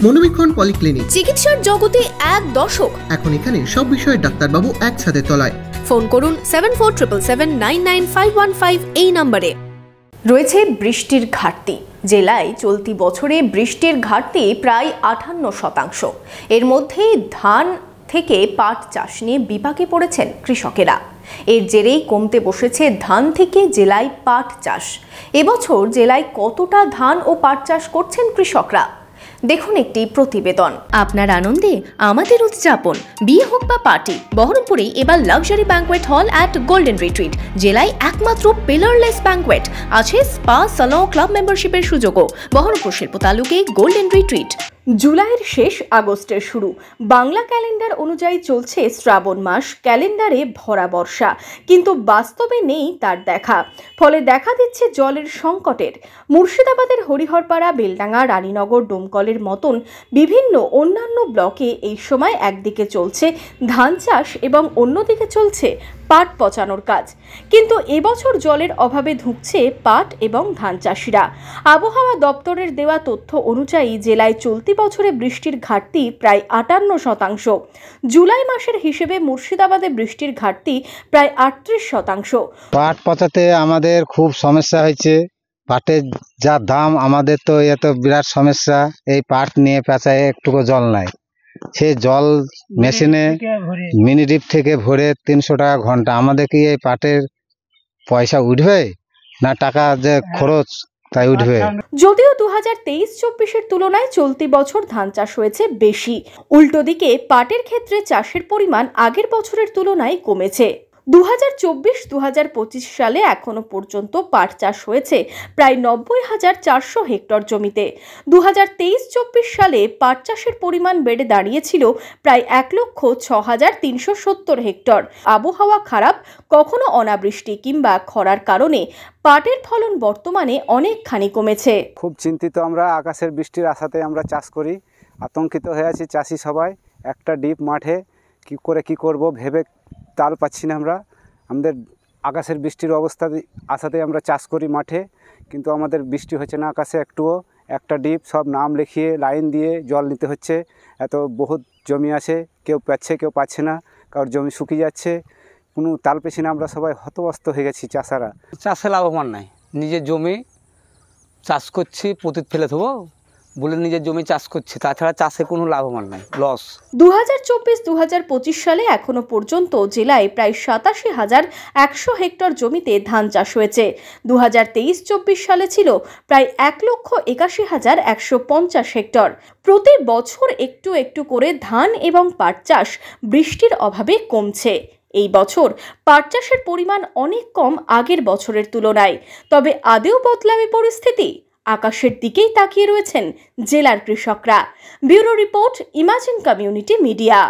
মনোবীক্ষণ polyclinic, চিকিৎসার জগতে এক দশক। এখন এখানে সব বিষয়ে ডাক্তারবাবু একসাথে তলায়। ফোন করুন 7477999515 এই নম্বরে। রয়েছে বৃষ্টির ঘাটতি। জেলায় চলতি বছরে বৃষ্টির ঘাটতি প্রায় 58%। এর মধ্যে ধান থেকে পাট চাষ নিয়ে বিপাকে পড়েছেন কৃষকেরা। এর জেরেই কমতে বসেছে ধান থেকে জেলায় পাট চাষ। এবছর জেলায় কতটা ধান ও পাট চাষ করছেন কৃষকরা, দেখুন একটি প্রতিবেদন। আপনার আনন্দে আমাদের উদযাপন। বিয়ে হোক বা পার্টি, বহরমপুরে এবার luxury banquet hall at golden retreat. জেলায় একমাত্র পিলারলেস ব্যাঙ্কোয়েট, আছে স্পা, সালন, ক্লাব মেম্বারশিপের সুযোগও। বহরমপুর শিল্প তালুকে গোল্ডেন রিট্রিট। জুলাইয়ের শেষ, আগস্টের শুরু। বাংলা ক্যালেন্ডার অনুযায়ী চলছে শ্রাবণ মাস। ক্যালেন্ডারে ভরা বর্ষা, কিন্তু বাস্তবে নেই তার দেখা। ফলে দেখা দিচ্ছে জলের সংকটের। মুর্শিদাবাদের হরিহরপাড়া, বেলডাঙ্গা, রানীনগর, ডোমকলের মতন বিভিন্ন অন্যান্য ব্লকে এই সময় একদিকে চলছে ধান চাষ এবং অন্যদিকে চলছে পাট পচানোর কাজ। কিন্তু এবছর জলের অভাবে ধুঁকছে পাট এবং ধান চাষিরা। আবহাওয়া দপ্তরের দেওয়া তথ্য অনুযায়ী জেলায় চলতি বছরে বৃষ্টির ঘাটতি প্রায় 58%। জুলাই মাসের হিসেবে মুর্শিদাবাদে বৃষ্টির ঘাটতি প্রায় 38%। পাট পচাতে আমাদের খুব সমস্যা হয়েছে। পাটের যা দাম, আমাদের তো এত বিরাট সমস্যা। এই পাট নিয়ে পেঁচায় একটুকু জল নাই। সে জল মেশিনে মিনি ডিপ থেকে ভরে 300 টাকা ঘন্টা। আমাদের কি এই পাটের পয়সা উঠবে, না টাকা যে খরচ তাই উঠবে? যদিও 2023-24-এর তুলনায় চলতি বছর ধান চাষ হয়েছে বেশি। উল্টো দিকে পাটের ক্ষেত্রে চাষের পরিমাণ আগের বছরের তুলনায় কমেছে। 2024-25 সালে এখনো পর্যন্ত পাট চাষ হয়েছে প্রায় 90,400 হেক্টর জমিতে। 2023-24 সালে পাট চাষের পরিমাণ বেড়ে দাঁড়িয়েছিল প্রায় 1,06,370 হেক্টর। আবহাওয়া খারাপ, কখনো অনাবৃষ্টি কিংবা খরার কারণে পাটের ফলন বর্তমানে অনেকখানি কমেছে। খুব চিন্তিত আমরা। আকাশের বৃষ্টির আশাতে আমরা চাষ করি। আতঙ্কিত হয়ে আছি চাষি সবাই। একটা ডিপ মাঠে কি করব ভেবে তাল পাচ্ছি না আমরা। আমাদের আকাশের বৃষ্টির আশাতে আমরা চাষ করি মাঠে, কিন্তু আমাদের বৃষ্টি হচ্ছে না আকাশে একটুও। একটা ডিপ, সব নাম লিখিয়ে লাইন দিয়ে জল নিতে হচ্ছে। এত বহুত জমি আছে, কেউ পাচ্ছে কেউ পাচ্ছে না, কারোর জমি শুকিয়ে যাচ্ছে। কোনো তাল পেছি না, আমরা সবাই হতবস্ত হয়ে গেছি চাষারা। চাষে লাভবান নাই। নিজের জমি চাষ করছি, পতিত ফেলে দেবো বলে নিজের জমি চাষ করছে, তাছাড়া চাষে কোনো লাভবান নাই, লস। 2024-25 সালে এখনো পর্যন্ত জেলায় প্রায় 87,100 হেক্টর জমিতে ধান চাষ হয়েছে। 2023-24 সালে ছিল প্রায় 1,81,150 হেক্টর। প্রতি বছর একটু একটু করে ধান এবং পাট চাষ বৃষ্টির অভাবে কমছে। এই বছর পাট চাষের পরিমাণ অনেক কম আগের বছরের তুলনায়। তবে আদেও বদলাবে পরিস্থিতি? আকাশের দিকেই তাকিয়ে রয়েছেন জেলার কৃষকরা। Bureau report, imagine community media.